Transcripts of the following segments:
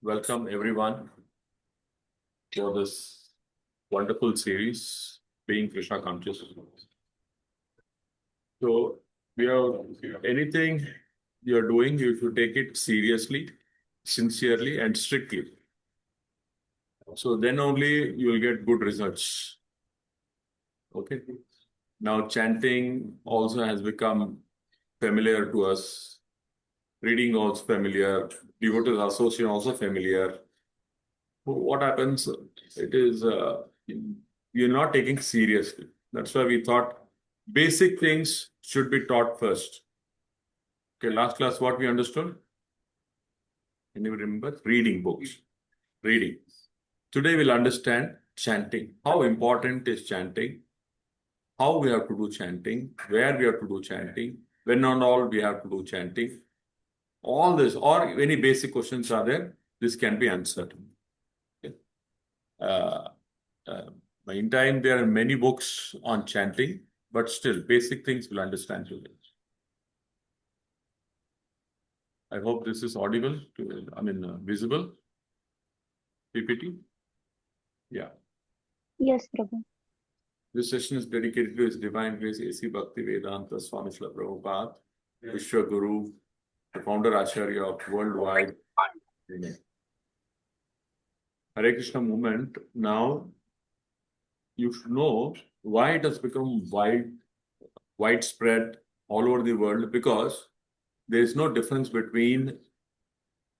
Welcome everyone for this wonderful series, Being Krishna Conscious. So, anything you're doing, you should take it seriously, sincerely, and strictly. So then only you will get good results. Okay. Now, chanting also has become familiar to us. Reading also familiar. Devotees association also familiar. What happens? It is you're not taking seriously. That's why we thought basic things should be taught first. Okay, last class what we understood? Can you remember? Reading books. Reading. Today we'll understand chanting. How important is chanting? How we have to do chanting? Where we have to do chanting? When and all we have to do chanting? All this, or any basic questions are there, this can be answered. Okay. Meantime, there are many books on chanting, but still, basic things we'll understand today. I hope this is audible, visible. PPT? Yeah. Yes, Prabhu. This session is dedicated to His Divine Grace A.C. Bhakti Vedanta Swami Srila Prabhupada, Vishwa Guru, the founder Acharya of worldwide. Hare Krishna movement, now you should know why it has become widespread all over the world, because there is no difference between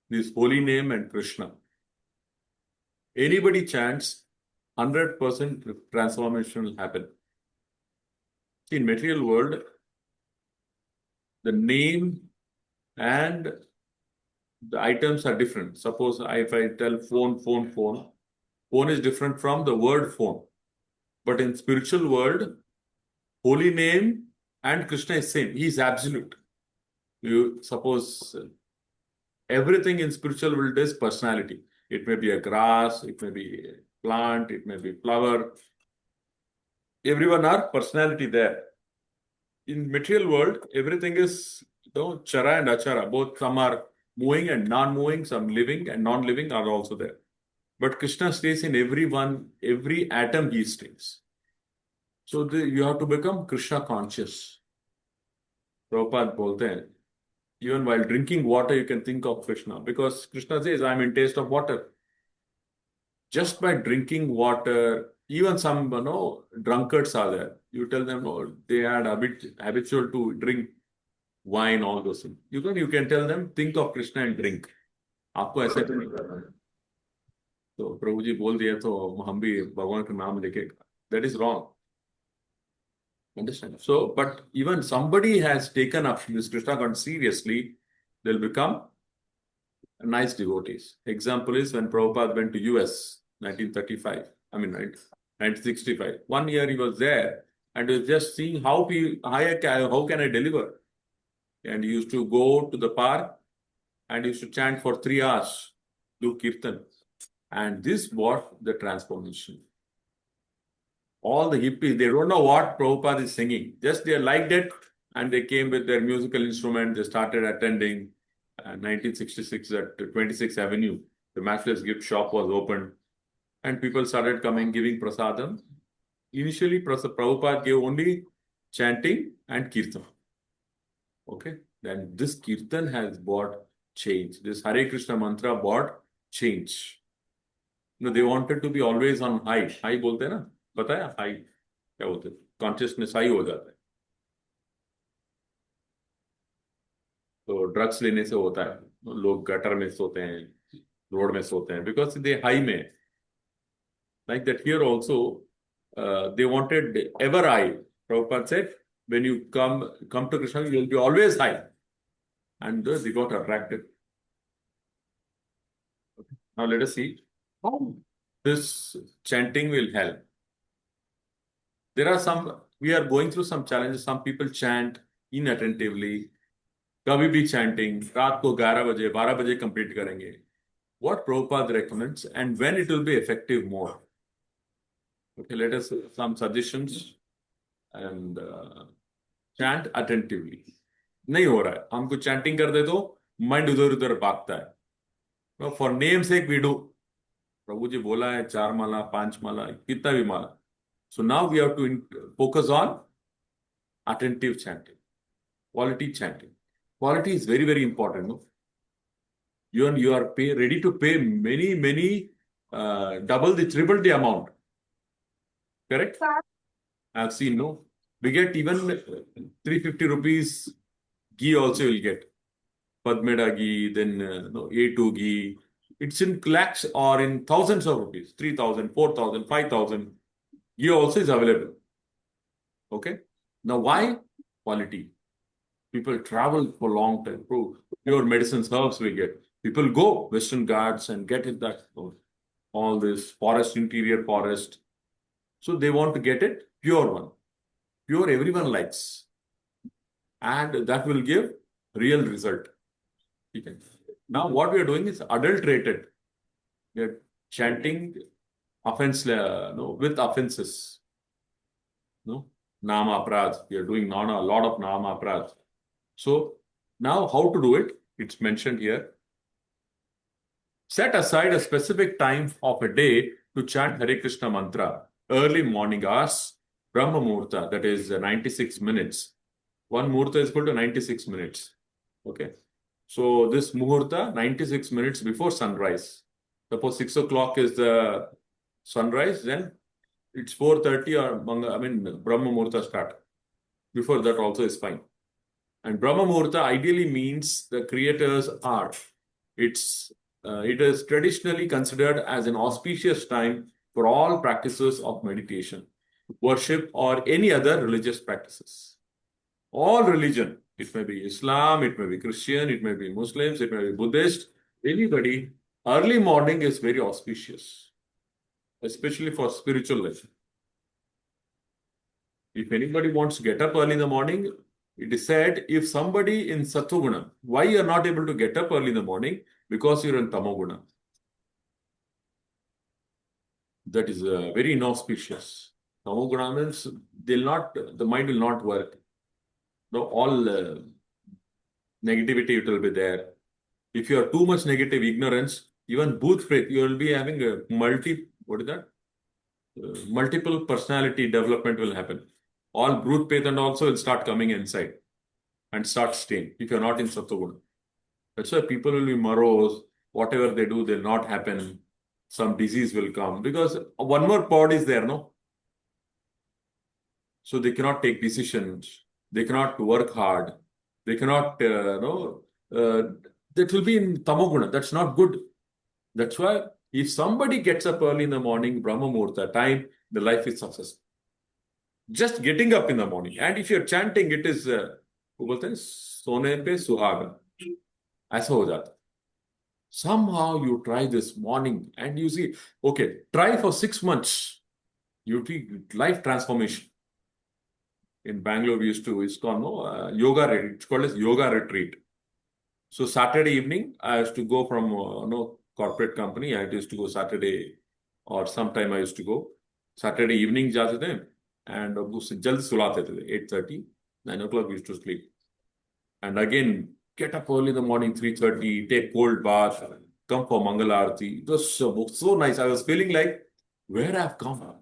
this holy name and Krishna. Anybody chants, 100% transformation will happen. In material world, the name and the items are different. Suppose if I tell phone is different from the word phone. But in spiritual world, holy name and Krishna is same. He is absolute. You suppose everything in spiritual world is personality. It may be a grass, it may be a plant, it may be flower. Everyone are personality there. In material world, everything is chara and achara. Both some are moving and non-moving, some living and non-living are also there. But Krishna stays in every atom he stays. So you have to become Krishna conscious. Prabhupada bolte hain, even while drinking water, you can think of Krishna, because Krishna says, I'm in taste of water. Just by drinking water, even some drunkards are there. You tell them, they had habitual to drink wine, all those things. You can tell them, think of Krishna and drink. आपको ऐसे तो नहीं करना है. तो प्रभु जी बोल दिया तो हम भी भगवान का नाम लेके. That is wrong. Understand? So, but even somebody has taken up this Krishna consciousness seriously, they'll become nice devotees. Example is when Prabhupada went to US, 1935. 1965. 1 year he was there and he was just seeing how can I deliver? And he used to go to the park and he used to chant for 3 hours, do kirtan. And this brought the transformation. All the hippies, they don't know what Prabhupada is singing. Just they liked it and they came with their musical instrument. They started attending. 1966 at 26th Avenue, the Matchless Gift Shop was opened. And people started coming, giving prasadam. Initially, Prabhupada gave only chanting and kirtan. Okay? Then this kirtan has brought change. This Hare Krishna mantra brought change. They wanted to be always on high. High bolte na? पता है high क्या बोलते हैं, consciousness high हो जाता है. तो drugs लेने से होता है, लोग गटर में सोते हैं, रोड में सोते हैं, बिकॉज दे हाई में. Like that here also they wanted ever high. Prabhupada said, when you come to Krishna, you will be always high. And they got attracted. Okay. Now let us see how this chanting will help. There are we are going through some challenges. Some people chant inattentively. कभी भी chanting, रात को 11 बजे, 12 बजे complete करेंगे. What Prabhupada recommends and when it will be effective more. Okay, let us some suggestions and chant attentively. नहीं हो रहा है, हमको chanting कर दे तो mind उधर उधर भागता है. No, for namesake we do. Prabhu ji bola hai 4 mala, 5 mala, kitna bhi mala. So now we have to focus on attentive chanting, quality chanting. Quality is very, very important. No? You are ready to pay many, double the, triple the amount. Correct? I've seen, no? We get even 350 rupees ghee also you'll get. Padmeda ghee, then no, A2 ghee. It's in lakhs or in thousands of rupees. 3,000, 4,000, 5,000. Ghee also is available. Okay? Now why? Quality. People travel for long time. Pure medicines, herbs we get. People go Western Ghats and get it that all this forest, interior forest. So they want to get it pure one. Pure everyone likes. And that will give real result. Okay. Now what we are doing is adulterated. We are chanting offense no, with offenses. No? Nama Aprad. We are doing a lot of Nama Aprad. So now how to do it? It's mentioned here. Set aside a specific time of a day to chant Hare Krishna Mantra. Early morning hours, Brahma Muhurta, that is 96 minutes. One Muhurta is equal to 96 minutes. Okay. So this Muhurta, 96 minutes before sunrise. Suppose 6 o'clock is the sunrise, then it's 4:30 or Brahma Muhurta start. Before that also is fine. And Brahma Muhurta ideally means the creator's hour. It is traditionally considered as an auspicious time for all practices of meditation, worship, or any other religious practices. All religion, it may be Islam, it may be Christian, it may be Muslims, it may be Buddhist, anybody, early morning is very auspicious, especially for spiritual life. If anybody wants to get up early in the morning, it is said, if somebody in Sattva-guna, why you are not able to get up early in the morning? Because you're in Tamoguna. That is very inauspicious. Tamoguna means the mind will not work. No, all negativity it will be there. If you have too much negative ignorance, even booth faith, you will be having a multiple personality development will happen. All brute faith and also will start coming inside and start staying if you're not in Sattva-guna. That's why people will be morose. Whatever they do, they'll not happen. Some disease will come because one more pod is there, no? So they cannot take decisions. They cannot work hard. They cannot, that will be in Tamoguna. That's not good. That's why if somebody gets up early in the morning, Brahma Muhurta time, the life is successful. Just getting up in the morning. And if you're chanting, it is, सोने पे सुहागा. ऐसा हो जाता. Somehow you try this morning and you see, okay, try for 6 months. You see life transformation. In Bangalore, it's called yoga retreat. It's called as yoga retreat. So Saturday evening, I used to go from corporate company. I used to go Saturday or sometime I used to go. Saturday evening जाते थे and जल्द सुलाते थे 8:30, 9 o'clock we used to sleep. And again, get up early in the morning, 3:30, take cold bath, come for Mangala Aarti. It was so nice. I was feeling like, where I've come.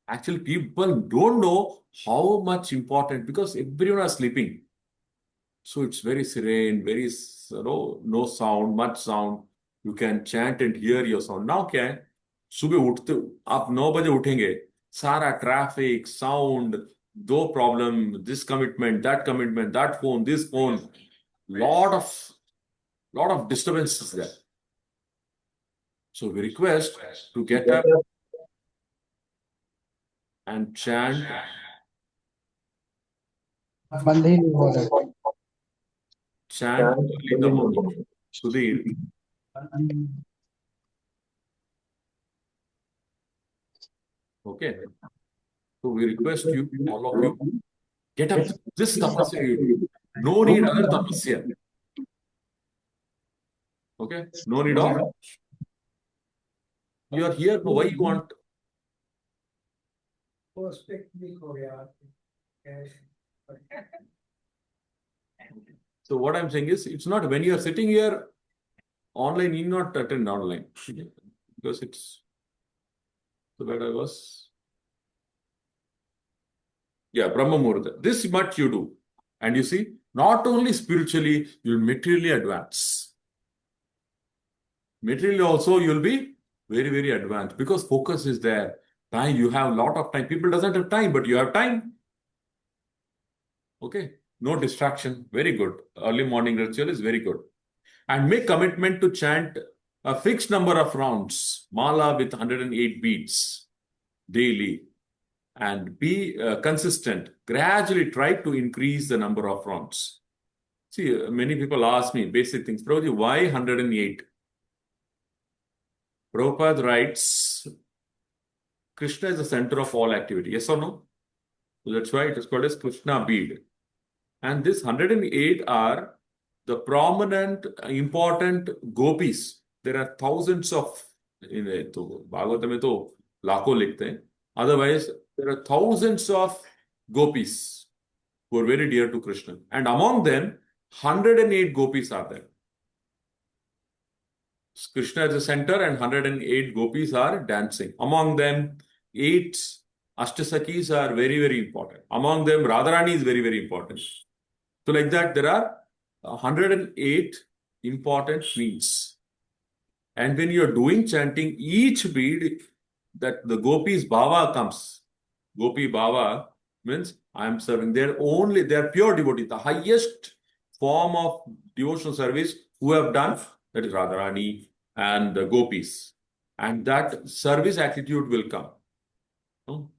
Actually, people don't know how much important, because everyone is sleeping. So it's very serene, very, no sound, much sound. You can chant and hear your sound. Now क्या है? सुबह उठते आप 9 बजे उठेंगे, सारा traffic, sound, दो problem, this commitment, that phone, this phone, lot of disturbances there. So we request to get up and chant. Chant early in the morning. Sudhir. Okay. So we request you, all of you, get up. This tapasya you do. No need other tapasya. Okay? No need of. You are here, why you want? So what I'm saying is, it's not when you are sitting here, Online, you not attend online. Because it's so where I was. Yeah, Brahma Muhurta. This much you do. And you see, not only spiritually, you'll materially advance. Materially also, you'll be very, very advanced because focus is there. Time, you have a lot of time. People doesn't have time, but you have time. Okay. No distraction. Very good. Early morning ritual is very good. And make commitment to chant a fixed number of rounds, mala with 108 beats daily, and be consistent. Gradually try to increase the number of rounds. See, many people ask me basic things. Prabhuji, why 108? Prabhupada writes, Krishna is the center of all activity. Yes or no? So that's why it is called as Krishna bead. And this 108 are the prominent, important gopis. There are thousands of, in Bhagavatam में तो लाखों लिखते हैं. Otherwise, there are thousands of gopis who are very dear to Krishna. And among them, 108 gopis are there. Krishna is the center and 108 gopis are dancing. Among them, 8 Ashtasakis are very, very important. Among them, Radharani is very, very important. So like that, there are 108 important beads. And when you're doing chanting, each bead that the gopis bhava comes. Gopi bhava means I am serving. They're pure devotees. The highest form of devotional service who have done, that is Radharani and the gopis. And that service attitude will come.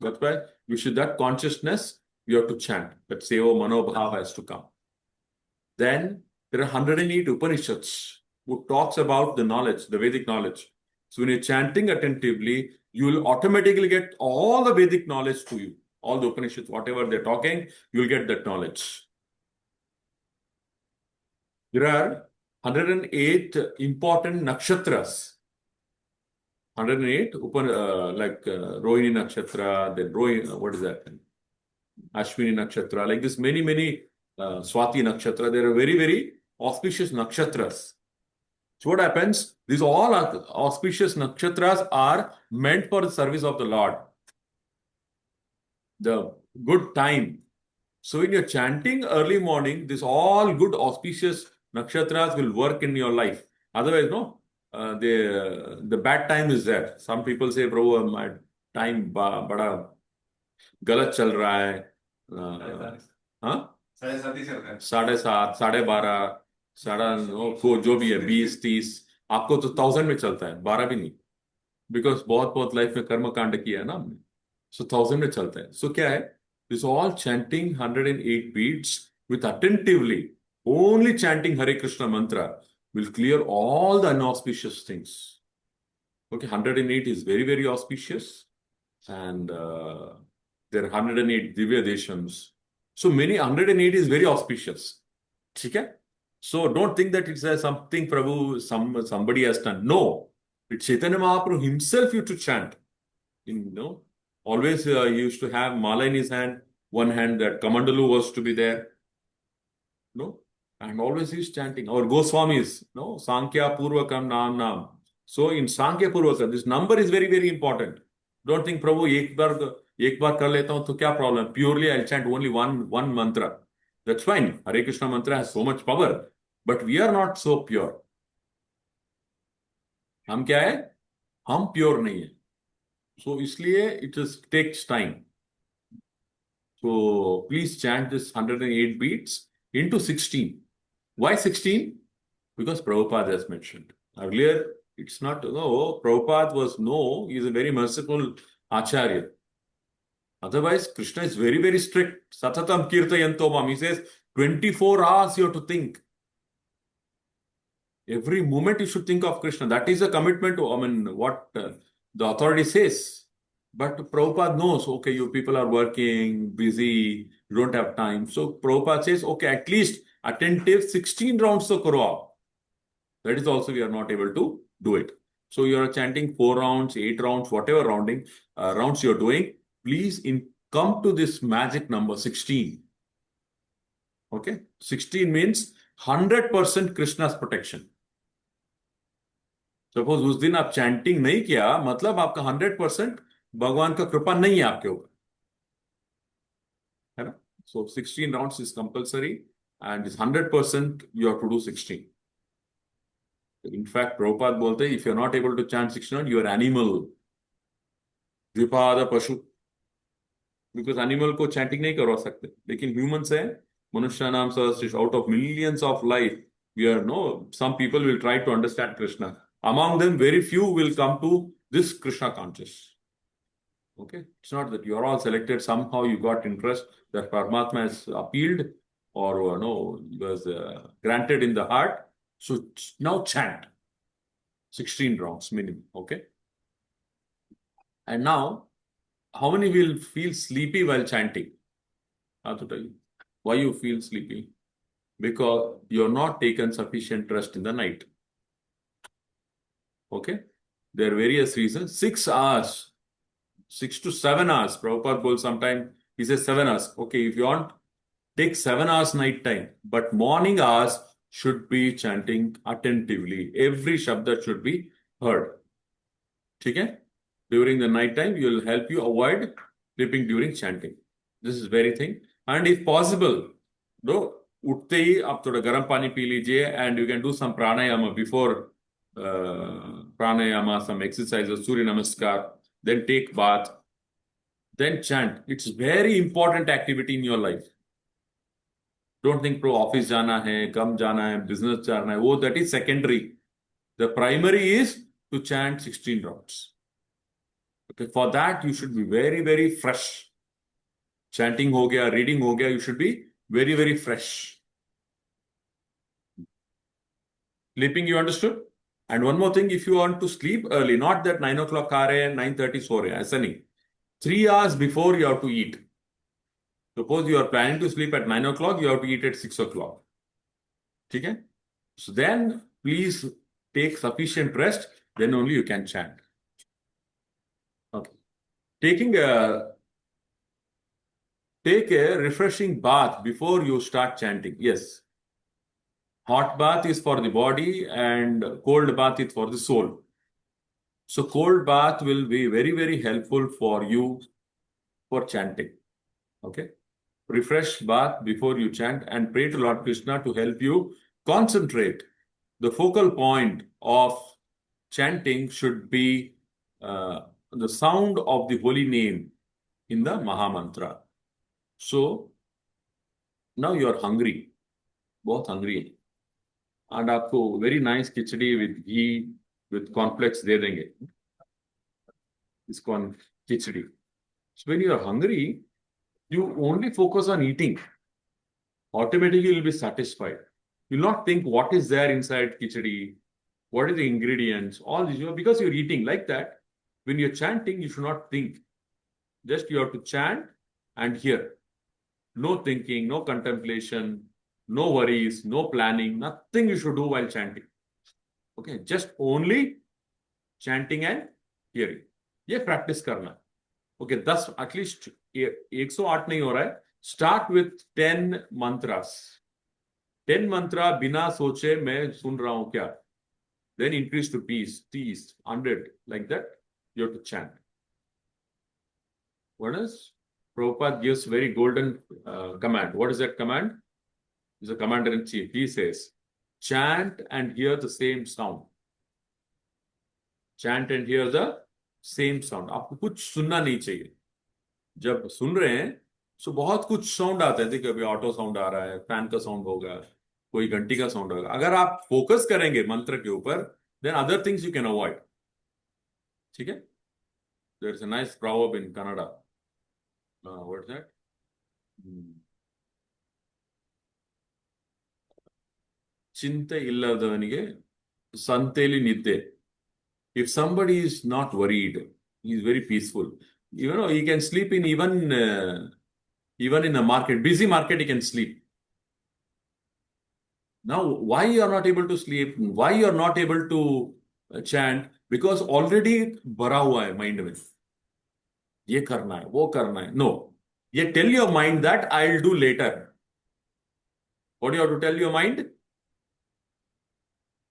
That's why that consciousness, you have to chant. That Seva Manobhava has to come. Then there are 108 Upanishads who talks about the knowledge, the Vedic knowledge. So when you're chanting attentively, you will automatically get all the Vedic knowledge to you. All the Upanishads, whatever they're talking, you'll get that knowledge. There are 108 important nakshatras. 108, like Rohini nakshatra, then Rohini, what is that? Ashwini nakshatra, like this many Swati nakshatra. There are very, very auspicious nakshatras. So what happens? These all auspicious nakshatras are meant for the service of the Lord. The good time. So when you're chanting early morning, this all good auspicious nakshatras will work in your life. Otherwise, no. The bad time is there. Some people say, Prabhu, my time bada galat chal raha hai. हाँ? 7:30, 12:30, जो भी है 20-30, आपको तो 1000 में चलता है, 12 भी नहीं, बिकॉज बहुत लाइफ में कर्म कांड किया है ना हमने, सो 1000 में चलता है. सो क्या है, this all chanting 108 beats with attentively, only chanting Hare Krishna mantra will clear all the inauspicious things. Okay, 108 is very, very auspicious, and there are 108 Divya Deshams. So many 108 is very auspicious. Okay? So don't think that it's something Prabhu, somebody has done. No. It's Chaitanya Mahaprabhu himself used to chant. Always he used to have mala in his hand. One hand that Kamandalu was to be there. And always he's chanting. Our Goswamis, Sankhya Purvakam Nam. So in Sankhya Purvakam, this number is very, very important. Don't think Prabhu एक बार कर लेता हूं तो क्या problem? Purely I'll chant only one mantra. That's fine. Hare Krishna mantra has so much power, but we are not so pure. हम क्या है? हम pure नहीं है. So इसलिए it just takes time. So please chant this 108 beats into 16. Why 16? Because Prabhupada has mentioned. Earlier, it's not, Prabhupada he's a very merciful Acharya. Otherwise, Krishna is very, very strict. Satatam kirtayanto mam. He says, 24 hours you have to think. Every moment you should think of Krishna. That is a commitment to, what the authority says. But Prabhupada knows, okay, you people are working, busy, you don't have time. So Prabhupada says, okay, at least attentive 16 rounds to karo aap. That is also we are not able to do it. So you are chanting 4 rounds, 8 rounds, whatever rounds you are doing. Please come to this magic number 16. Okay? 16 means 100% Krishna's protection. Suppose उस दिन आप chanting नहीं किया, मतलब आपका 100% भगवान का कृपा नहीं है आपके ऊपर, है ना? So 16 rounds is compulsory and is 100% you have to do 16. In fact Prabhupada बोलते हैं, if you are not able to chant 16, you are animal, द्विपाद पशु. बिकॉज एनिमल को चैंटिंग नहीं करवा सकते, लेकिन ह्यूमंस है, मनुष्य नाम सहस्त्र, out of millions of life we are no, some people will try to understand Krishna. Among them very few will come to this Krishna conscious. Okay, it's not that you're all selected. Somehow you got interest that Paramatma has appealed or no, was granted in the heart. So now chant 16 rounds minimum. Okay, and now how many will feel sleepy while chanting? I have to tell you why you feel sleepy, because you're not taken sufficient rest in the night. Okay, there are various reasons. 6 hours, 6 to 7 hours. Prabhupada goes sometime, he says 7 hours. Okay, if you want, take 7 hours night time, but morning hours should be chanting attentively. Every shabda should be heard. Okay? During the night time, will help you avoid sleeping during chanting. This is very thing. And if possible, no, उठते ही आप थोड़ा गर्म पानी P लीजिए, and you can do some pranayama before pranayama, some exercises, Surya Namaskar, then take bath, then chant. It's very important activity in your life. Don't think pro office जाना है, कम जाना है, business जाना है, वो that is secondary. The primary is to chant 16 rounds. Okay, for that you should be very, very fresh. Chanting हो गया, reading हो गया, you should be very, very fresh. Sleeping, you understood? And one more thing, if you want to sleep early, not that 9 o'clock खा रहे हैं, 9:30 सो रहे हैं, ऐसा नहीं. 3 hours before you have to eat. Suppose you are planning to sleep at 9 o'clock, you have to eat at 6 o'clock. Okay? So then please take sufficient rest, then only you can chant. Okay. Take a refreshing bath before you start chanting. Yes. Hot bath is for the body and cold bath is for the soul. So cold bath will be very, very helpful for you for chanting. Okay. Refresh bath before you chant and pray to Lord Krishna to help you concentrate. The focal point of chanting should be the sound of the holy name in the Mahamantra. So now you are hungry, बहुत hungry, and आपको very nice khichdi with ghee with cornflakes दे देंगे. It's called khichdi. So when you are hungry, you only focus on eating. Automatically you will be satisfied. You will not think what is there inside khichdi, what is the ingredients, all this, because you're eating like that. When you're chanting, you should not think. Just you have to chant and hear. No thinking, no contemplation, no worries, no planning, nothing you should do while chanting. Okay, just only chanting and hearing. ये practice करना. Okay, 10 at least 108 नहीं हो रहा है. Start with 10 mantras. 10 mantra बिना सोचे मैं सुन रहा हूं क्या. Then increase to peace, 30, 100, like that. You have to chant. What is? Prabhupada gives very golden command. What is that command? He's a commander in chief. He says, chant and hear the same sound. Chant and hear the same sound. आपको कुछ सुनना नहीं चाहिए. जब सुन रहे हैं तो बहुत कुछ साउंड आता है. देखिए अभी ऑटो साउंड आ रहा है, फैन का साउंड होगा, कोई घंटी का साउंड होगा. अगर आप फोकस करेंगे मंत्र के ऊपर, then other things you can avoid. ठीक है? There is a nice proverb in Kannada. What is that? ಚಿಂತೆ ಇಲ್ಲದವನಿಗೆ ಸಂತೆಲಿ ನಿದ್ದೆ. If somebody is not worried, he is very peaceful. You know, he can sleep in even in a market, busy market, he can sleep. Now, why you are not able to sleep? Why you are not able to chant? Because already भरा हुआ है mind में. ये करना है, वो करना है. No. You tell your mind that I'll do later. What do you have to tell your mind?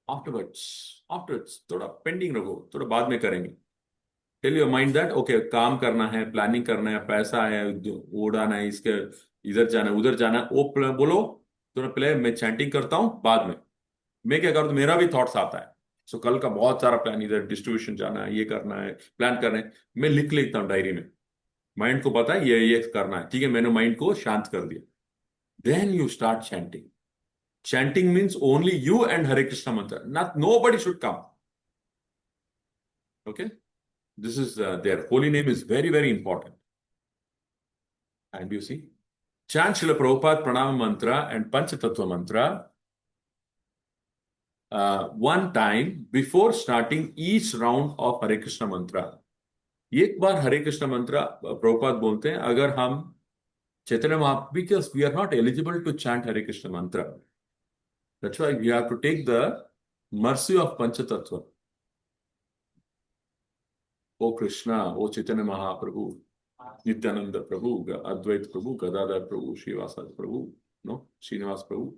Afterwards थोड़ा पेंडिंग रखो, थोड़ा बाद में करेंगे. Tell your mind that okay, काम करना है, प्लानिंग करना है, पैसा है, उड़ाना है, इसके इधर जाना है, उधर जाना है, वो बोलो थोड़ा पहले. मैं चैंटिंग करता हूँ, बाद में मैं क्या करता हूँ, मेरा भी थॉट्स आता है. सो कल का बहुत सारा प्लान, इधर डिस्ट्रीब्यूशन जाना है, ये करना है, प्लान करना है, मैं लिख लेता हूँ डायरी में. माइंड को पता है ये करना है, ठीक है, मैंने माइंड को शांत कर दिया. Then you start chanting. Chanting means only you and Hare Krishna mantra, not nobody should come. Okay, this is their holy name is very, very important. And you see, chant Srila Prabhupada Pranama Mantra and Panchatattva Mantra one time before starting each round of Hare Krishna Mantra. एक बार हरे कृष्ण मंत्र प्रभुपाद बोलते हैं अगर हम Chaitanya Mahaprabhu, because we are not eligible to chant Hare Krishna Mantra. That's why we have to take the mercy of Panchatattva. O Krishna, O Chaitanya Mahaprabhu, Nityananda Prabhu, Advait Prabhu, Gadadhar Prabhu, Srivasad Prabhu, no, Srinivas Prabhu.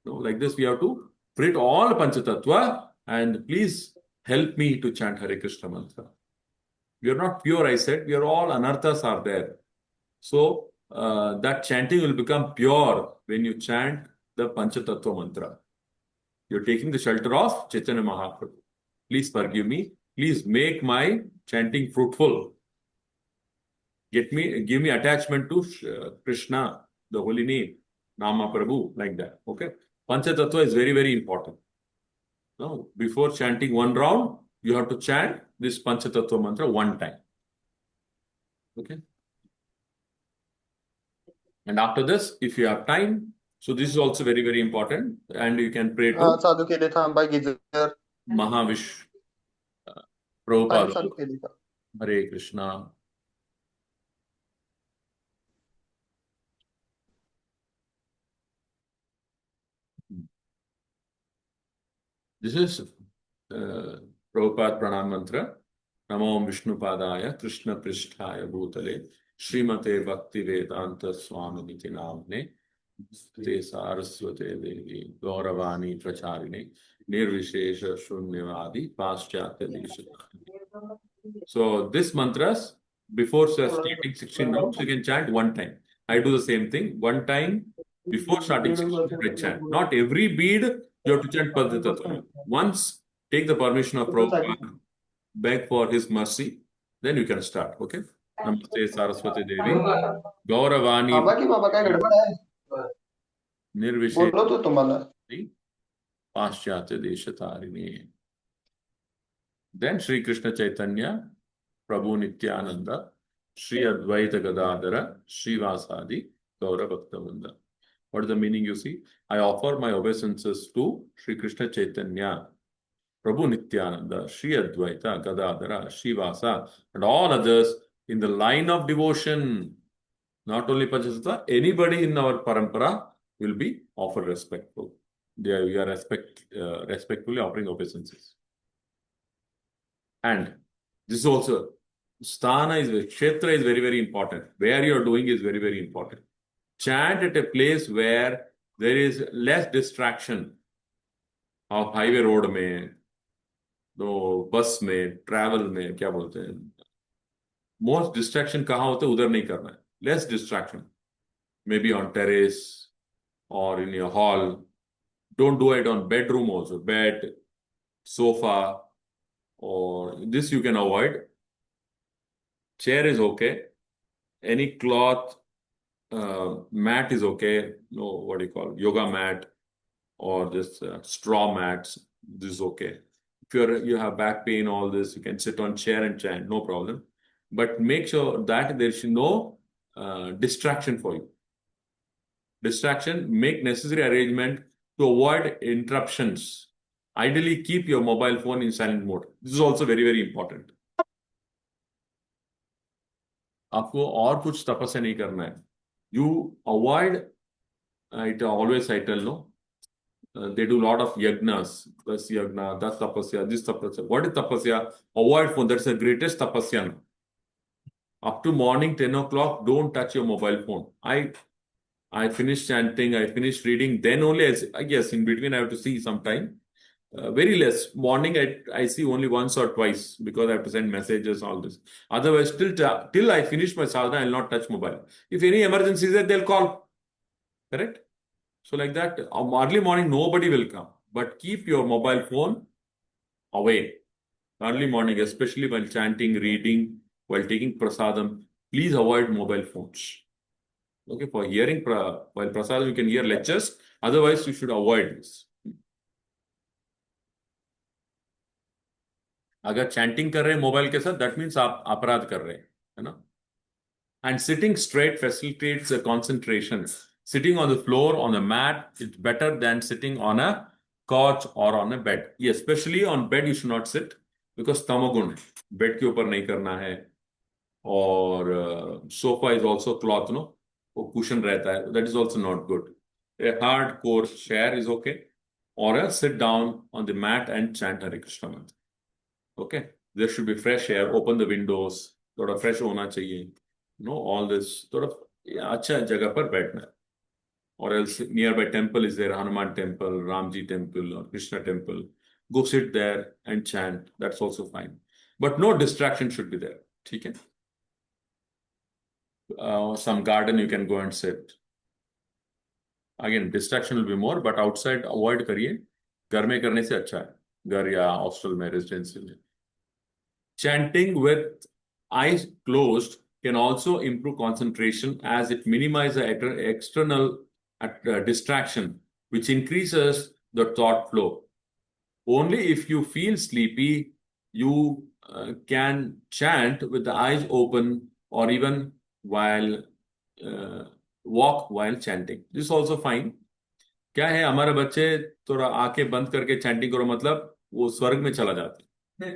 No, like this we have to pray to all Panchatattva and please help me to chant Hare Krishna Mantra. We are not pure, I said, we are all anarthas are there. So that chanting will become pure when you chant the Panchatattva Mantra. You're taking the shelter of Chaitanya Mahaprabhu. Please forgive me. Please make my chanting fruitful. Give me attachment to Krishna, the holy name, Rama Prabhu, like that. Okay. Panchatattva is very, very important. Now, before chanting one round, you have to chant this Panchatattva mantra one time. Okay. And after this, if you have time, so this is also very, very important. And you can pray to साधु के लिए था भाई geyser Mahavish time Prabhupada. साधु के लिए था. Hare Krishna. This is Prabhupada Pranam Mantra. Namo Vishnupadaya Krishna Pristhaya Bhutale Srimate Bhakti Vedanta Swami Niti Namne Te Saraswate Devi Gauravani Pracharine Nirvishesha Shunyavadi Paschatya Desha. So this mantras, before starting 16 rounds, you can chant one time. I do the same thing. One time before starting 16, I chant. Not every bead you have to chant Padhitattva. Once, take the permission of Prabhupada, beg for his mercy, then you can start. Okay? Namaste Saraswati Devi. Gauravani बाबा की बाबा काय गडबड आहे Nirvishe बोललो तो तुम्हाला. Paschatya Deshatarine. Then Sri Krishna Chaitanya, Prabhu Nityananda, Sri Advaita Gadadhara, Sri Vasadi, Gaura Bhakta. What is the meaning you see? I offer my obeisances to Sri Krishna Chaitanya, Prabhu Nityananda, Sri Advaita Gadadhara, Sri Vasa, and all others in the line of devotion. Not only Panchasattva, anybody in our parampara will be offered respectful. We are respectfully offering obeisances. And this is also, kshetra is very, very important. Where you are doing is very, very important. Chant at a place where there is less distraction of highway road में, तो bus में, travel में, क्या बोलते हैं, most distraction कहाँ होते हैं, उधर नहीं करना है. Less distraction. Maybe on terrace or in your hall. Don't do it on bedroom also. Bed, sofa, or this you can avoid. Chair is okay. Any cloth, mat is okay. No, what do you call it? Yoga mat or this straw mats. This is okay. If you have back pain, all this, you can sit on chair and chant, no problem. But make sure that there is no distraction for you. Distraction, make necessary arrangement to avoid interruptions. Ideally, keep your mobile phone in silent mode. This is also very, very important. आपको और कुछ तपस्या नहीं करना है. You avoid, always I tell, no, they do a lot of yagnas, this yagna, that tapasya, this tapasya. What is tapasya? Avoid phone. That's the greatest tapasya. Up to morning 10 o'clock, don't touch your mobile phone. I finish chanting, I finish reading, then only, yes, in between I have to see some time. Very less. Morning, I see only once or twice because I have to send messages, all this. Otherwise, till I finish my sadhana, I will not touch mobile. If any emergency is there, they'll call. Correct? So like that, early morning, nobody will come. But keep your mobile phone away. Early morning, especially while chanting, reading, while taking prasadam, please avoid mobile phones. Okay, for hearing, while prasadam, you can hear lectures. Otherwise, you should avoid this. अगर chanting कर रहे हैं mobile के साथ, that means आप अपराध कर रहे हैं, है ना? And sitting straight facilitates a concentration. Sitting on the floor, on a mat, it's better than sitting on a couch or on a bed. Yes, especially on bed, you should not sit because tamagun है. Bed के ऊपर नहीं करना है. और sofa is also cloth, no? वो cushion रहता है. That is also not good. A hardcore chair is okay. Or else sit down on the mat and chant Hare Krishna Mantra. Okay? There should be fresh air. Open the windows. थोड़ा fresh होना चाहिए. All this sort of अच्छा जगह पर बैठना है. Or else nearby temple is there, Hanuman temple, Ramji temple, or Krishna temple. Go sit there and chant. That's also fine. But no distraction should be there. ठीक है? Some garden you can go and sit. Again, distraction will be more, but outside avoid करिए. घर में करने से अच्छा है. घर या hostel में, residential में. Chanting with eyes closed can also improve concentration as it minimizes the external distraction, which increases the thought flow. Only if you feel sleepy, you can chant with the eyes open or even while walk while chanting. This is also fine. क्या है हमारे बच्चे थोड़ा आंखें बंद करके chanting करो मतलब वो स्वर्ग में चला जाता है.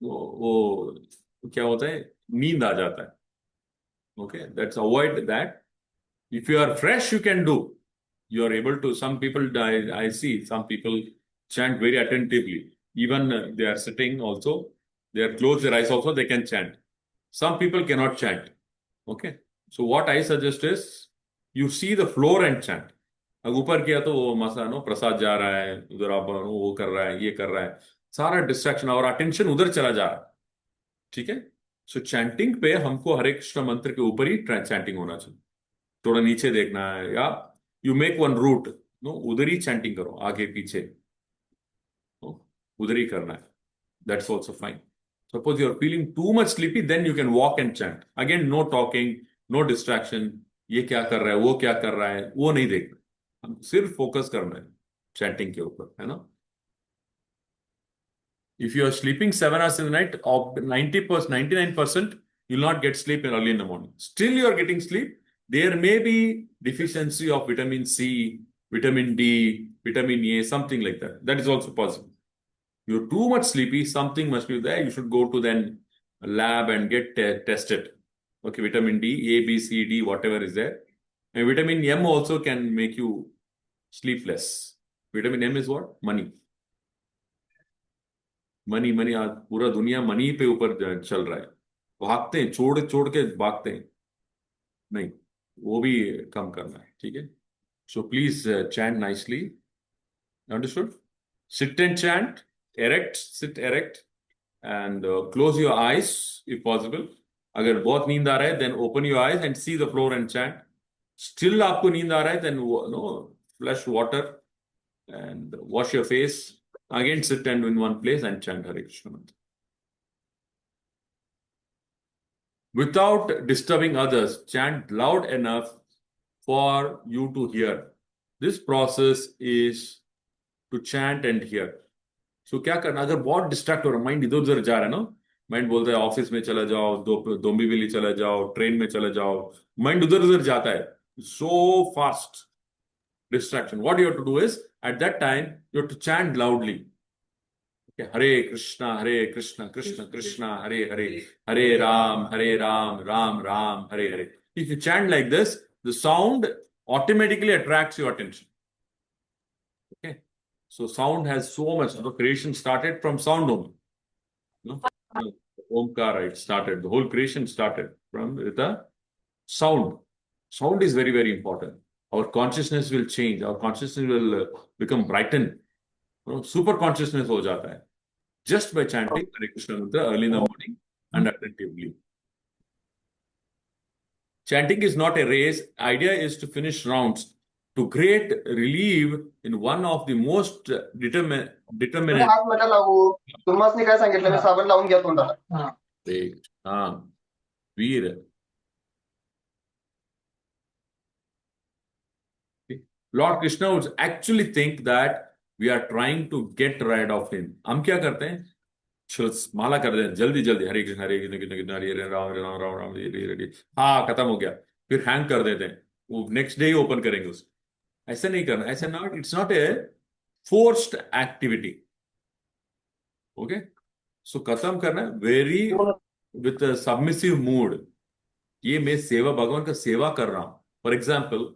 वो क्या होता है नींद आ जाता है. Okay, let's avoid that. If you are fresh, you can do. You are able to. Some people, I see some people chant very attentively. Even they are sitting also. They are closed their eyes also, they can chant. Some people cannot chant. Okay. So what I suggest is, you see the floor and chant. अब ऊपर किया तो वो मसा प्रसाद जा रहा है, उधर आप वो कर रहा है, ये कर रहा है, सारा डिस्ट्रैक्शन और अटेंशन उधर चला जा रहा है. ठीक है. सो चैंटिंग पे हमको हरे कृष्ण मंत्र के ऊपर ही चैंटिंग होना चाहिए. थोड़ा नीचे देखना है या यू मेक वन रूट, उधर ही चैंटिंग करो, आगे पीछे उधर ही करना है. That's also fine. Suppose you are feeling too much sleepy, then you can walk and chant. Again no talking, no distraction. ये क्या कर रहा है, वो क्या कर रहा है, वो नहीं देखना. हमको सिर्फ फोकस करना है चैंटिंग के ऊपर, है ना. If you are sleeping 7 hours in the night, of 90%, 99%, you'll not get sleep early in the morning. Still, you are getting sleep. There may be deficiency of vitamin C, vitamin D, vitamin A, something like that. That is also possible. You're too much sleepy, something must be there. You should go to then a lab and get tested. Okay, vitamin D, A, B, C, D, whatever is there. And vitamin M also can make you sleepless. Vitamin M is what? Money. Money आज पूरा दुनिया money पे ऊपर चल रहा है. भागते हैं, छोड़ छोड़ के भागते हैं. नहीं, वो भी कम करना है. ठीक है. So please chant nicely. Understood. Sit and chant. Erect, sit erect and close your eyes if possible. अगर बहुत नींद आ रहा है then open your eyes and see the floor and chant. Still आपको नींद आ रहा है then flush water and wash your face. Again, sit and in one place and chant Hare Krishna Mantra. Without disturbing others, chant loud enough for you to hear. This process is to chant and hear. So क्या करना, अगर बहुत distract हो रहा है, mind इधर उधर जा रहा है ना, माइंड बोलता है ऑफिस में चला जाओ, डोंबिवली चला जाओ, ट्रेन में चला जाओ, माइंड उधर उधर जाता है. So fast distraction. What you have to do is, at that time, you have to chant loudly. Okay. Hare Krishna, Krishna Krishna, Hare Hare, Hare Ram, Ram Ram, Hare Hare. If you chant like this, the sound automatically attracts your attention. Okay. So sound has so much. The creation started from sound only. No? Omkara, it started. The whole creation started from the sound. Sound is very, very important. Our consciousness will change. Our consciousness will become brightened. Super consciousness हो जाता है just by chanting Hare Krishna Mantra early in the morning and attentively. Chanting is not a race. Idea is to finish rounds to great relief in one of the most determinant. हात नका लावू. तुम्हाला काय सांगितलं मी साबण लावून घ्या तोंडाला. वीर. Lord Krishna would actually think that we are trying to get rid of him. हम क्या करते हैं? माला कर देते हैं जल्दी जल्दी, हरे कृष्ण कृष्ण हरे हरे राम राम राम राम हरे हरे, हाँ खत्म हो गया, फिर हैंग कर देते हैं, वो नेक्स्ट डे ही ओपन करेंगे उसको. ऐसा नहीं करना, ऐसा not, it's not a forced activity. Okay, so खत्म करना वेरी विथ सबमिसिव मूड. ये मैं सेवा, भगवान का सेवा कर रहा हूं. फॉर एग्जाम्पल,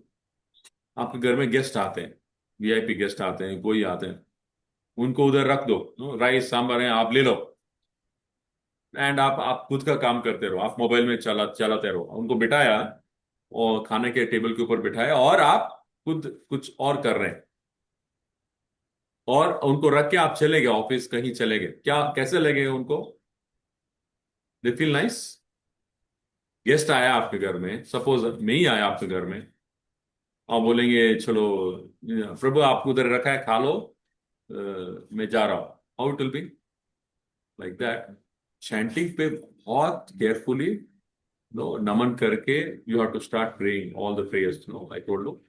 आपके घर में गेस्ट आते हैं, वीआईपी गेस्ट आते हैं, कोई आते हैं, उनको उधर रख दो, राइस सांभर है आप ले लो, एंड आप खुद का काम करते रहो, आप मोबाइल में चलाते रहो. उनको बिठाया और खाने के टेबल के ऊपर बिठाया और आप खुद कुछ और कर रहे हैं, और उनको रख के आप चले गए ऑफिस, कहीं चले गए, क्या कैसे लगे उनको? They feel nice. गेस्ट आया आपके घर में, सपोज मैं ही आया आपके घर में, और बोलेंगे चलो प्रभु आपको उधर रखा है, खा लो, मैं जा रहा हूं. How it will be like that. Chanting पे बहुत केयरफुली नमन करके you have to start praying all the prayers. I told you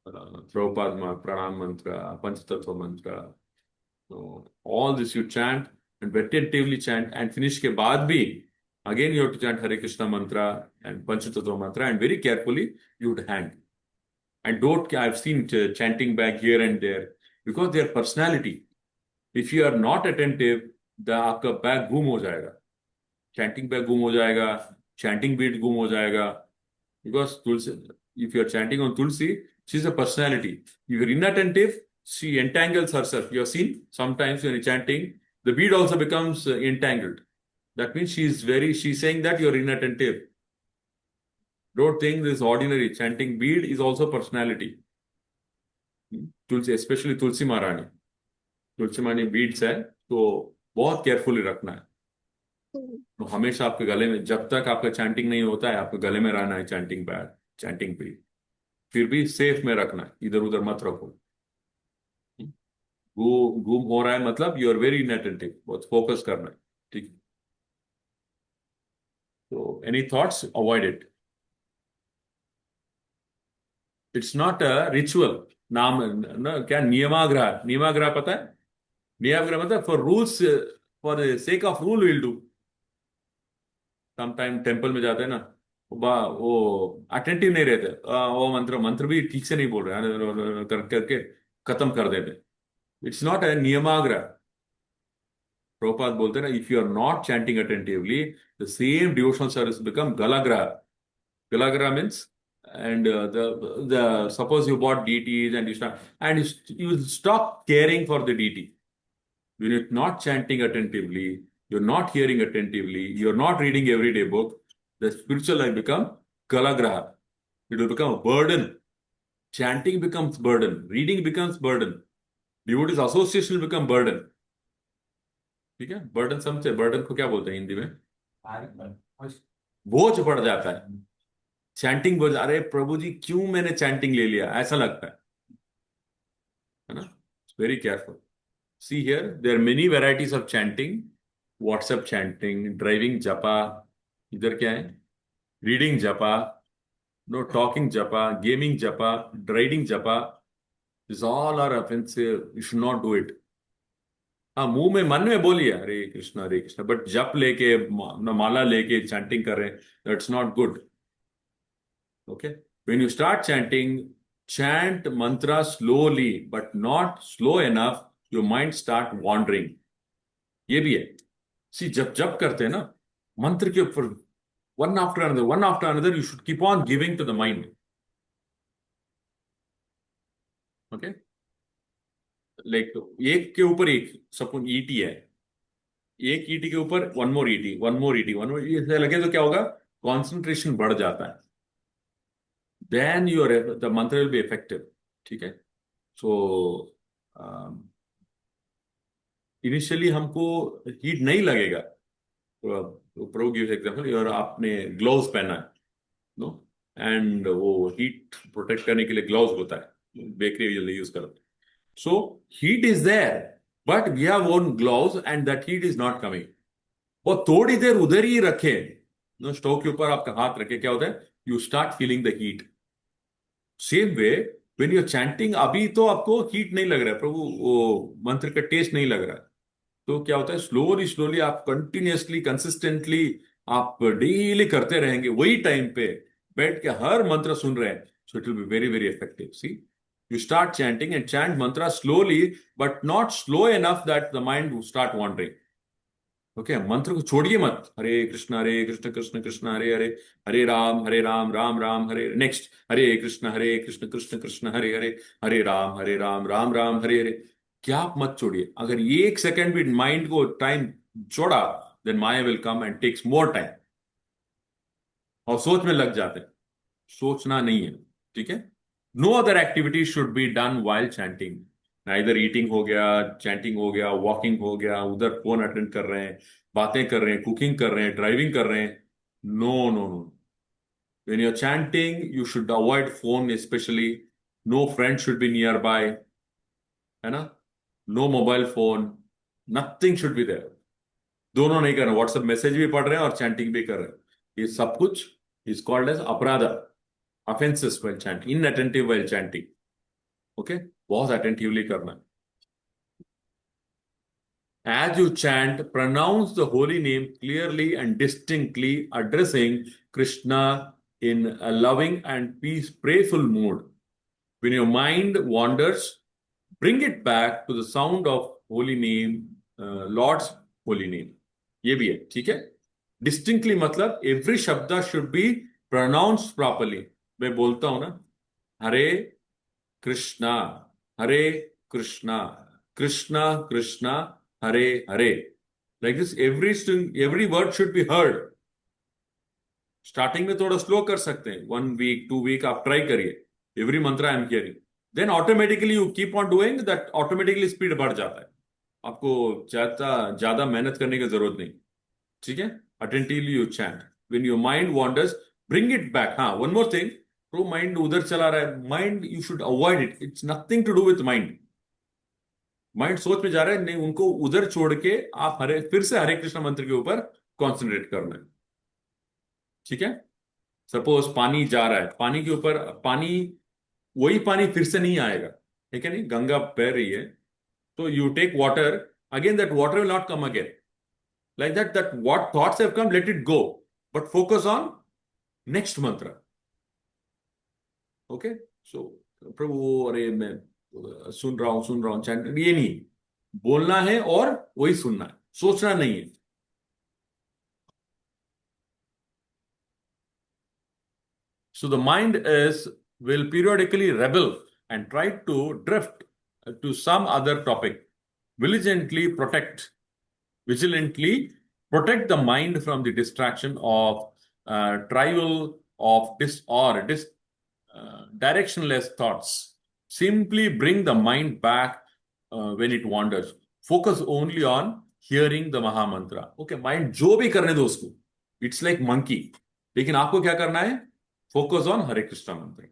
Prabhupada pranam mantra, panchatattva mantra, all this you chant and attentively chant, and finish के बाद भी again you have to chant Hare Krishna mantra and panchatattva mantra, and very carefully you would hang. And don't, I've seen chanting back here and there because their personality. If you are not attentive, the आपका bag गुम हो जाएगा, chanting bag गुम हो जाएगा, chanting beat गुम हो जाएगा. Because Tulsi, if you are chanting on Tulsi, she's a personality. If you're inattentive, she entangles herself. You have seen sometimes when you're chanting, the bead also becomes entangled. That means she's saying that you're inattentive. Don't think this ordinary chanting bead is also personality. Tulsi, especially Tulsi Maharani. Tulsi Maharani beads है, तो बहुत carefully रखना है. तो हमेशा आपके गले में, जब तक आपका चैंटिंग नहीं होता है, आपके गले में रहना है चैंटिंग पैड, चैंटिंग पे, फिर भी सेफ में रखना है, इधर उधर मत रखो. गुम हो रहा है मतलब यू आर वेरी इनअटेंटिव, बहुत फोकस करना है. ठीक. तो any thoughts, avoid it. It's not a ritual. नाम क्या, नियमाग्रह. नियमाग्रह पता है? नियमाग्रह मतलब for rules, for the sake of rule will do. Sometime temple में जाते हैं ना, वो अटेंटिव नहीं रहते, वो मंत्र भी ठीक से नहीं बोल रहे हैं, करके खत्म कर देते. It's not a niyamagraha. Prabhupada बोलते हैं ना, if you are not chanting attentively, the same devotional service become galagraha. Galagra means, and the suppose you bought deities and you will stop caring for the deity. When you're not chanting attentively, you're not hearing attentively, you're not reading everyday book, the spiritual life become Galagraha. It will become a burden. Chanting becomes burden. Reading becomes burden. Devotees association will become burden. ठीक है? Burden समझे? Burden को क्या बोलते हैं हिंदी में? बोझ पड़ जाता है. चैंटिंग बोल, अरे प्रभु जी क्यों मैंने चैंटिंग ले लिया, ऐसा लगता है ना. Very careful. See here, there are many varieties of chanting. WhatsApp chanting, driving japa, इधर क्या है, reading japa, no talking japa, gaming japa, driving japa. This all are offensive, you should not do it. हाँ, मुंह में मन में बोलिए हरे कृष्णा, बट जप लेके, माला लेके चैंटिंग कर रहे हैं, that's not good. Okay, when you start chanting, chant mantra slowly, but not slow enough. Your mind start wandering. ये भी है. See, जब करते हैं ना मंत्र के ऊपर, one after another, you should keep on giving to the mind. Okay, like एक के ऊपर एक, सपोज ईटी है, एक ईटी के ऊपर one more ईटी, ऐसे लगे तो क्या होगा, कॉन्सेंट्रेशन बढ़ जाता है. Then the mantra will be effective. ठीक है. So इनिशियली हमको हीट नहीं लगेगा. प्रभु गिव्स एग्जांपल, और आपने ग्लोव्स पहना है, नो, एंड वो हीट प्रोटेक्ट करने के लिए ग्लोव्स होता है, बेकरी जल्दी यूज करते हैं. So heat is there, but we have worn gloves and that heat is not coming. वो थोड़ी देर उधर ही रखे, नो, स्टोव के ऊपर आपका हाथ रखे, क्या होता है, you start feeling the heat. Same way when you are chanting, अभी तो आपको हीट नहीं लग रहा है, प्रभु वो मंत्र का टेस्ट नहीं लग रहा है. तो क्या होता है, स्लोली स्लोली आप कंटिन्यूअसली कंसिस्टेंटली आप डेली करते रहेंगे, वही टाइम पे बैठ के हर मंत्र सुन रहे हैं. So it will be very very effective. See, you start chanting and chant mantra slowly, but not slow enough that the mind will start wandering. Okay, मंत्र को छोड़िए मत. हरे कृष्ण कृष्ण कृष्ण हरे हरे, हरे राम राम राम हरे. नेक्स्ट, हरे कृष्ण कृष्ण कृष्ण हरे हरे, हरे राम राम राम हरे हरे. क्या आप मत छोड़िए. अगर ये एक सेकंड भी माइंड को टाइम छोड़ा, then maya will come and takes more time, और सोच में लग जाते हैं. सोचना नहीं है, ठीक है. No other activity should be done while chanting. इधर ईटिंग हो गया, चैंटिंग हो गया, वॉकिंग हो गया, उधर फोन अटेंड कर रहे हैं, बातें कर रहे हैं, कुकिंग कर रहे हैं, ड्राइविंग कर रहे हैं. No no no. When you're chanting, you should avoid phone especially. No friend should be nearby, है ना. No mobile phone, nothing should be there. दोनों नहीं कर रहे, व्हाट्सएप मैसेज भी पढ़ रहे हैं और चैंटिंग भी कर रहे हैं. ये सब कुछ इज कॉल्ड एज अपराध, offenses while chanting, inattentive while chanting. Okay, बहुत attentively करना है. As you chant, pronounce the holy name clearly and distinctly, addressing Krishna in a loving and peace, prayerful mood. When your mind wanders, bring it back to the sound of holy name, Lord's holy name. ये भी है, ठीक है. Distinctly मतलब every शब्द should be pronounced properly. मैं बोलता हूं ना, हरे कृष्णा, हरे Krishna, Krishna Krishna, Hare Hare. Like this, every word should be heard. Starting में थोड़ा स्लो कर सकते हैं, 1 week 2 week आप ट्राई करिए. Every mantra I am hearing, then automatically you keep on doing that, automatically speed बढ़ जाता है. आपको ज्यादा ज्यादा मेहनत करने की जरूरत नहीं, ठीक है. Attentively you chant. When your mind wanders, bring it back. हाँ, वन मोर थिंग, तो माइंड उधर चला रहा है, mind you should avoid it. It's nothing to do with mind. Mind सोच में जा रहा है, नहीं, उनको उधर छोड़ के आप फिर से हरे कृष्ण मंत्र के ऊपर कॉन्सेंट्रेट करना है, ठीक है. सपोज पानी जा रहा है, पानी के ऊपर, पानी, वही पानी फिर से नहीं आएगा, ठीक है. नहीं, गंगा बह रही है, तो you take water again, that water will not come again. Like that what thoughts have come, let it go, but focus on next mantra. Okay. So Prabhu, अरे मैं सुन रहा हूं चैंट, ये नहीं, बोलना है और वही सुनना है, सोचना नहीं है. So the mind will periodically rebel and try to drift to some other topic. Vigilantly protect the mind from the distraction of trivial, of directionless thoughts. Simply bring the mind back when it wanders. Focus only on hearing the Mahamantra. Okay, mind जो भी करने दो उसको. It's like monkey. लेकिन आपको क्या करना है? Focus on Hare Krishna mantra.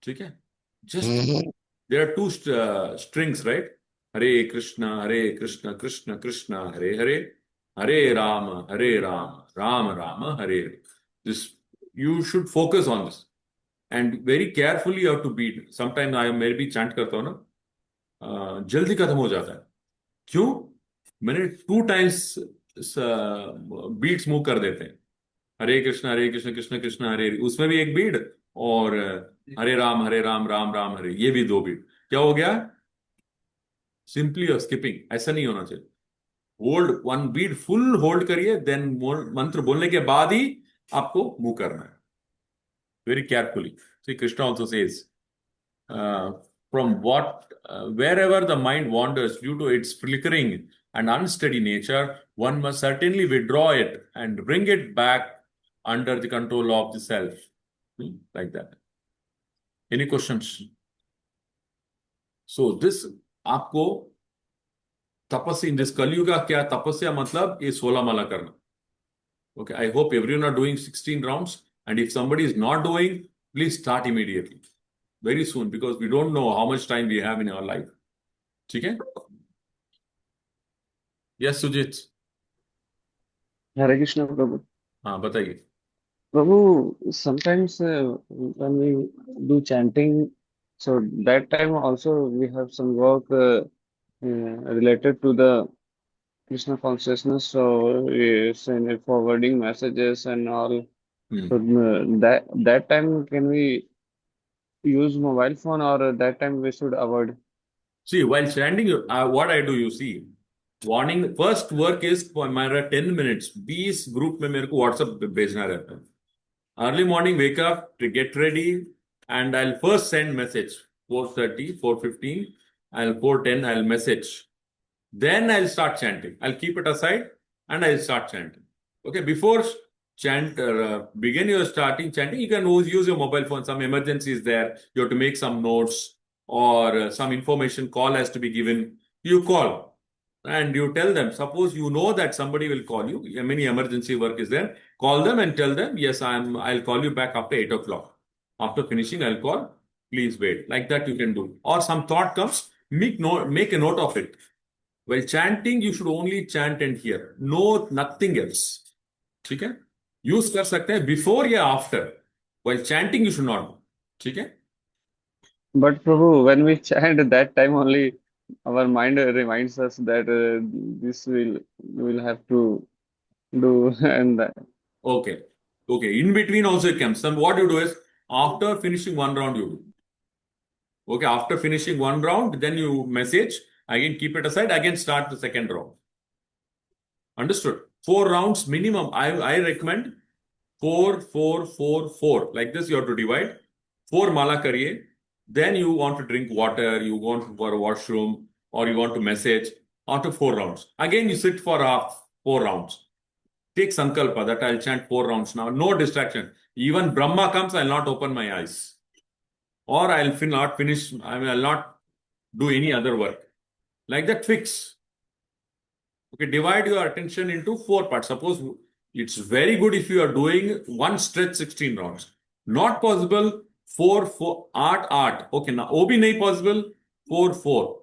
ठीक है? Just there are two strings, right? Hare Krishna, Krishna Krishna, Hare Hare, Hare Rama, Rama Rama, Hare Hare. This, you should focus on this, and very carefully you have to beat. Sometimes I maybe chant करता हूँ ना, जल्दी खत्म हो जाता है. क्यों? मैंने 2 times बीट्स मूव कर देते हैं. हरे कृष्ण कृष्ण कृष्ण हरे हरे, उसमें भी एक बीट, और हरे राम राम राम हरे, ये भी 2 बीट. क्या हो गया? Simply skipping. ऐसा नहीं होना चाहिए. होल्ड 1 बीट, फुल होल्ड करिए, देन मंत्र बोलने के बाद ही आपको मूव करना है, very carefully. Shri Krishna also says, from wherever the mind wanders due to its flickering and unsteady nature, one must certainly withdraw it and bring it back under the control of the self. Like that. Any questions? So this, आपको तपस्या in this Kali Yuga क्या तपस्या मतलब ये 16 माला करना. Okay, I hope everyone are doing 16 rounds, and if somebody is not doing, please start immediately, very soon, because we don't know how much time we have in our life. ठीक है? Yes, Sujit. Hare Krishna, Prabhu. हाँ बताइए. Prabhu, sometimes when we do chanting, so that time also we have some work related to the Krishna consciousness. So we send forwarding messages and all. So that time can we use mobile phone, or that time we should avoid? See, while chanting, what I do, you see, warning, first work is for मेरा 10 minutes, 20 group में मेरे को WhatsApp पे भेजना रहता है. Early morning, wake up, to get ready, and I'll first send message, 4:30, 4:15, I'll 4:10, I'll message. Then I'll start chanting. I'll keep it aside and I'll start chanting. Okay, before begin your starting chanting, you can always use your mobile phone. Some emergency is there. You have to make some notes or some information call has to be given. You call and you tell them. Suppose you know that somebody will call you. Many emergency work is there. Call them and tell them, yes, I'll call you back after 8 o'clock. After finishing, I'll call. Please wait. Like that you can do. Or some thought comes, make a note of it. While chanting, you should only chant and hear. No, nothing else. ठीक है? Use कर सकते हैं before या after. While chanting, you should not. ठीक है? But Prabhu, when we chant, that time only our mind reminds us that this will have to do and that. Okay. Okay. In between also it comes. Then what you do is, after finishing one round, you do. Okay. After finishing one round, then you message. Again, keep it aside. Again, start the second round. Understood? 4 rounds minimum. I recommend 4, 4, 4, 4. Like this, you have to divide. 4 mala kariye. Then you want to drink water, you want for a washroom, or you want to message. After 4 rounds. Again, you sit for 4 rounds. Take sankalpa that I'll chant 4 rounds now. No distraction. Even Brahma comes, I'll not open my eyes. Or I'll not finish, I'll not do any other work. Like that, fix. Okay, divide your attention into 4 parts. Suppose it's very good if you are doing one stretch 16 rounds. Not possible, 4, 4, 8. Okay, now OB nahi possible, 4, 4.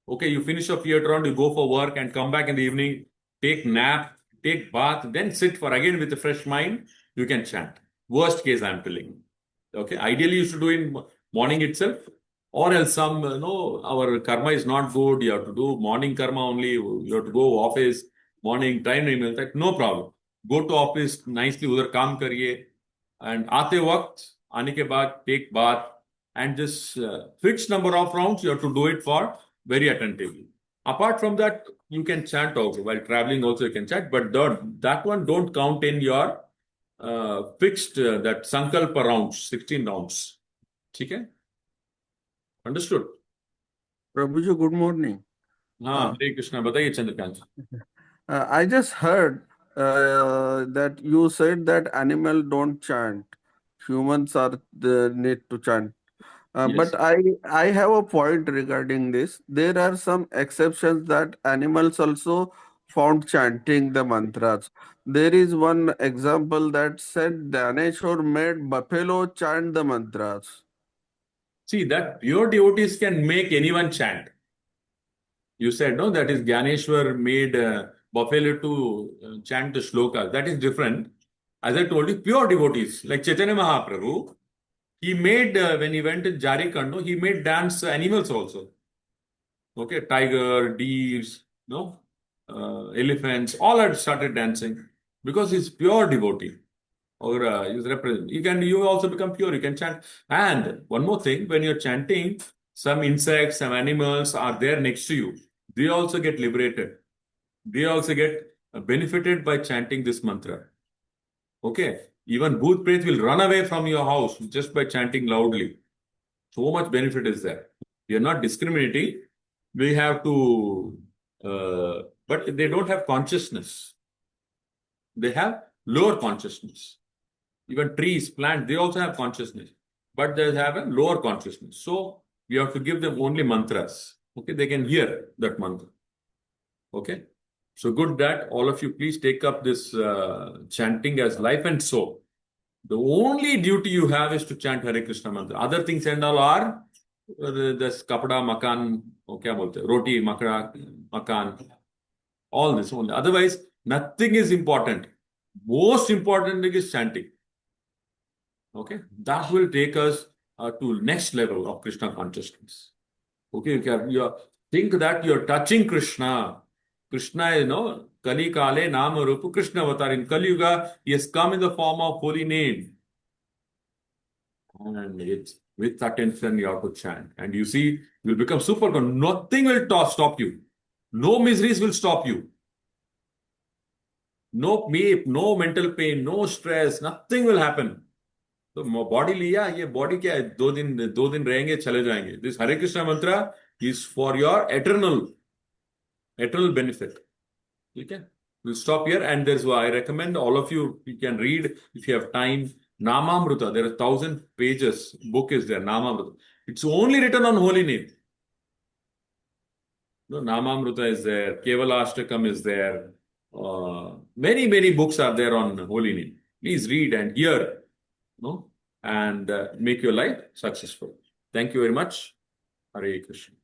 Okay, you finish your 8th round, you go for work and come back in the evening, take nap, take bath, then sit for again with a fresh mind, you can chant. Worst case, I'm telling you. Okay, ideally you should do in morning itself, or else our karma is not good, you have to do morning karma only, you have to go office, morning time nahi milta, no problem. Go to office, nicely udhar kaam kariye, and aate waqt, aane ke baad, take bath, and just fixed number of rounds, you have to do it for very attentively. Apart from that, you can chant also. While traveling also you can chant, but that one don't count in your fixed that sankalpa rounds, 16 rounds. Okay? Understood? Prabhuji, good morning. हाँ, Hare Krishna. बताइए Chandrakant. I just heard that you said that animal don't chant. Humans are the need to chant. Yes. But I have a point regarding this. There are some exceptions that animals also found chanting the mantras. There is one example that said Dhaneshwar made buffalo chant the mantras. See, that pure devotees can make anyone chant. You said, no, that is Gyaneshwar made buffalo to chant the shlokas. That is different. As I told you, pure devotees, like Chaitanya Mahaprabhu, he made, when he went to Jharkhand, he made dance animals also. Okay, tiger, deers, elephants, all had started dancing because he's pure devotee. Or he's represent. You also become pure, you can chant. And one more thing, when you're chanting, some insects, some animals are there next to you. They also get liberated. They also get benefited by chanting this mantra. Okay? Even Bhoot Pret will run away from your house just by chanting loudly. So much benefit is there. We are not discriminating. We have to, but they don't have consciousness. They have lower consciousness. Even trees, plants, they also have consciousness. But they have a lower consciousness. So we have to give them only mantras. Okay, they can hear that mantra. Okay. So good that all of you please take up this chanting as life and soul. The only duty you have is to chant Hare Krishna Mantra. Other things and all are this kapada, makan, kya bolte, roti, makan, all this only. Otherwise, nothing is important. Most important thing is chanting. Okay, that will take us to next level of Krishna consciousness. Okay, think that you're touching Krishna. Krishna is Kali Kale Nama Rupa Krishna Avatar. In Kali Yuga, he has come in the form of holy name. And it's with attention you have to chant. And you see, you'll become super. Nothing will stop you. No miseries will stop you. No mental pain, no stress, nothing will happen. तो body लिया, ये body क्या है, 2 दिन रहेंगे, चले जाएंगे. This हरे कृष्णा मंत्र is for your eternal benefit. ठीक है. We'll stop here, and there's why I recommend all of you can read if you have time. Namamruta, there are 1,000 pages. Book is there, Namamruta. It's only written on holy name. No, Namamruta is there, Kevalashtakam is there. Many books are there on holy name. Please read and hear. And make your life successful. Thank you very much. Hare Krishna.